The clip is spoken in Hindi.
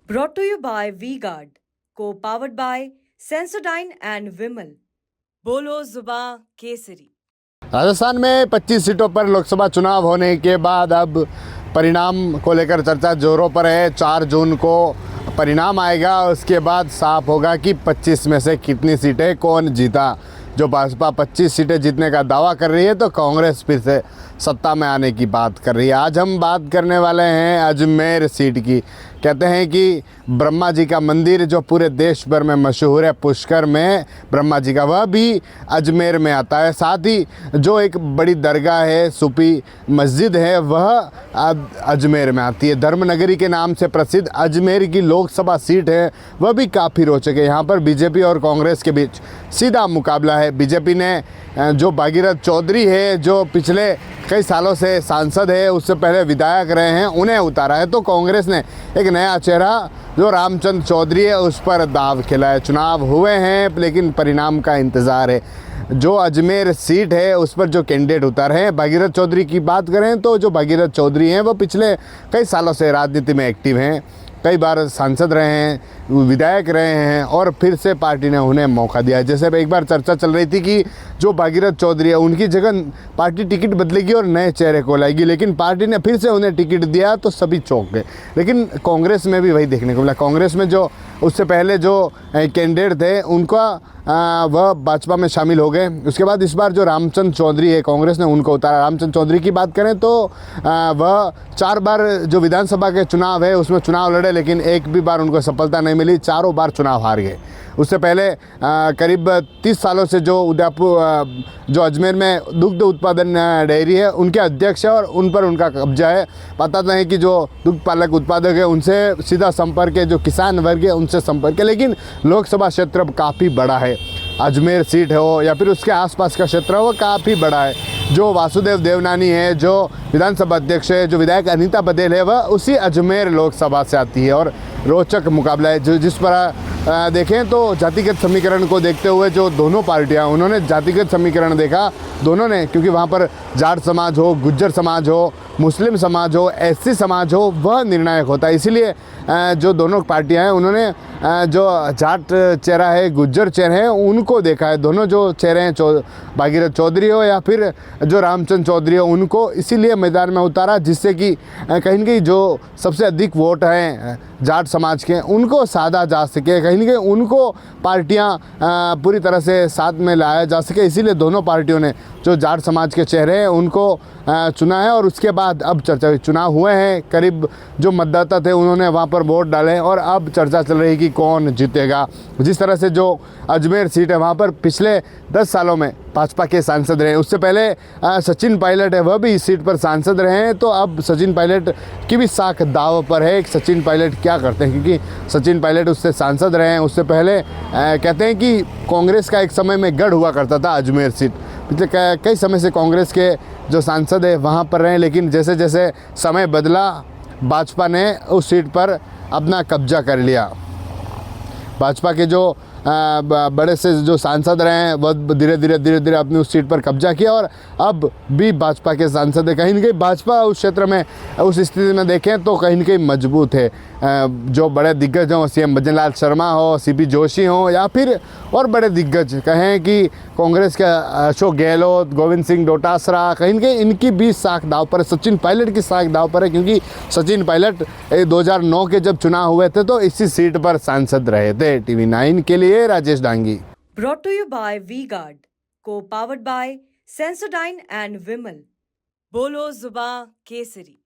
Brought to you by V-Guard, co-powered by Sensodyne and Vimal. बोलो जुबां केसरी। राजस्थान में 25 सीटों पर लोकसभा चुनाव होने के बाद अब परिणाम को लेकर चर्चा जोरों पर है। 4 जून को परिणाम आएगा, उसके बाद साफ होगा कि 25 में से कितनी सीटें कौन जीता। जो भाजपा 25 सीटें जीतने का दावा कर रही है तो कांग्रेस फिर से सत्ता में आने की बात कर रही है। आज हम बात करने वाले हैं अजमेर सीट की। कहते हैं कि ब्रह्मा जी का मंदिर जो पूरे देश भर में मशहूर है, पुष्कर में ब्रह्मा जी का, वह भी अजमेर में आता है। साथ ही जो एक बड़ी दरगाह है, सूफी मस्जिद है, वह अजमेर में आती है। धर्मनगरी के नाम से प्रसिद्ध अजमेर की लोकसभा सीट है, वह भी काफ़ी रोचक है। यहाँ पर बीजेपी और कांग्रेस के बीच सीधा मुकाबला है। बीजेपी ने जो भागीरथ चौधरी है, जो पिछले कई सालों से सांसद है, उससे पहले विधायक रहे हैं, उन्हें उतारा है। तो कांग्रेस ने एक नया चेहरा जो रामचंद्र चौधरी है उस पर दाव खेला है। चुनाव हुए हैं लेकिन परिणाम का इंतज़ार है। जो अजमेर सीट है उस पर जो कैंडिडेट उतारे हैं, भागीरथ चौधरी की बात करें तो जो भागीरथ चौधरी हैं वो पिछले कई सालों से राजनीति में एक्टिव हैं, कई बार सांसद रहे हैं, विधायक रहे हैं और फिर से पार्टी ने उन्हें मौका दिया है। जैसे एक बार चर्चा चल रही थी कि जो भागीरथ चौधरी है उनकी जगह पार्टी टिकट बदलेगी और नए चेहरे को लाएगी, लेकिन पार्टी ने फिर से उन्हें टिकट दिया तो सभी चौंक गए। लेकिन कांग्रेस में भी वही देखने को मिला। कांग्रेस में जो उससे पहले जो कैंडिडेट थे उनका वह भाजपा में शामिल हो गए। उसके बाद इस बार जो रामचंद्र चौधरी है, कांग्रेस ने उनको उतारा। रामचंद्र चौधरी की बात करें तो वह 4 बार जो विधानसभा के चुनाव है उसमें चुनाव लड़े, लेकिन एक भी बार उनको सफलता नहीं मिली, चारों बार चुनाव हार गए। उससे पहले करीब 30 सालों से जो उदयपुर जो अजमेर में दुग्ध उत्पादन डेयरी है उनके अध्यक्ष है और उन पर उनका कब्जा है। पता नहीं कि जो दुग्ध पालक उत्पादक है उनसे सीधा संपर्क है, जो किसान वर्ग है उनसे संपर्क है, लेकिन लोकसभा क्षेत्र काफ़ी बड़ा है। अजमेर सीट हो या फिर उसके आसपास का क्षेत्र हो, वो काफ़ी बड़ा है। जो वासुदेव देवनानी है, जो विधानसभा अध्यक्ष है, जो विधायक अनीता बघेल है, वह उसी अजमेर लोकसभा से आती है और रोचक मुकाबला है। जो जिस पर देखें तो जातिगत समीकरण को देखते हुए जो दोनों पार्टियां, उन्होंने जातिगत समीकरण देखा दोनों ने, क्योंकि वहाँ पर जाट समाज हो, गुज्जर समाज हो, मुस्लिम समाज हो, एससी समाज हो, वह निर्णायक होता है। इसीलिए जो दोनों पार्टियां हैं उन्होंने जो जाट चेहरा है, गुज्जर चेहरे हैं, उनको देखा है। दोनों जो चेहरे हैं, भागीरथ चौधरी हो या फिर जो रामचंद्र चौधरी हो, उनको इसीलिए मैदान में उतारा जिससे कि कहीं न कहीं जो सबसे अधिक वोट हैं जाट समाज के, उनको साधा जा सके, कहीं न कहीं उनको पार्टियां पूरी तरह से साथ में लाया जा सके। इसीलिए दोनों पार्टियों ने जो जाट समाज के चेहरे हैं उनको चुना है और उसके बाद अब चर्चा हुई। चुनाव हुए हैं, करीब जो मतदाता थे उन्होंने वहाँ पर वोट डाले और अब चर्चा चल रही कि कौन जीतेगा। जिस तरह से जो अजमेर सीट है वहाँ पर पिछले 10 सालों में भाजपा के सांसद रहे। उससे पहले सचिन पायलट है, वह भी इस सीट पर सांसद रहे हैं। तो अब सचिन पायलट की भी साख दाव पर है कि सचिन पायलट क्या करते हैं, क्योंकि सचिन पायलट उससे सांसद रहे हैं। उससे पहले कहते हैं कि कांग्रेस का एक समय में गढ़ हुआ करता था अजमेर सीट। पिछले कई समय से कांग्रेस के जो सांसद है वहाँ पर रहे, लेकिन जैसे जैसे समय बदला भाजपा ने उस सीट पर अपना कब्जा कर लिया। भाजपा के जो बड़े से जो सांसद रहे हैं वह धीरे धीरे अपनी उस सीट पर कब्जा किया और अब भी भाजपा के सांसद है। कहीं न कहीं भाजपा उस क्षेत्र में, उस स्थिति में देखें तो कहीं न कहीं मजबूत है। जो बड़े दिग्गज हों, सीएम भजन लाल शर्मा हो, सीपी जोशी हो या फिर और बड़े दिग्गज कहें कि कांग्रेस के अशोक गहलोत, गोविंद सिंह डोटासरा, कहीं न कहीं इनकी भी साख दाव पर है। सचिन पायलट की साख दाव पर है, क्योंकि सचिन पायलट 2009 के जब चुनाव हुए थे तो इसी सीट पर सांसद रहे थे। TV9 के लिए Rajesh Dangi. Brought to you by V-Guard, co-powered by Sensodyne and Vimal. बोलो जुबां केसरी।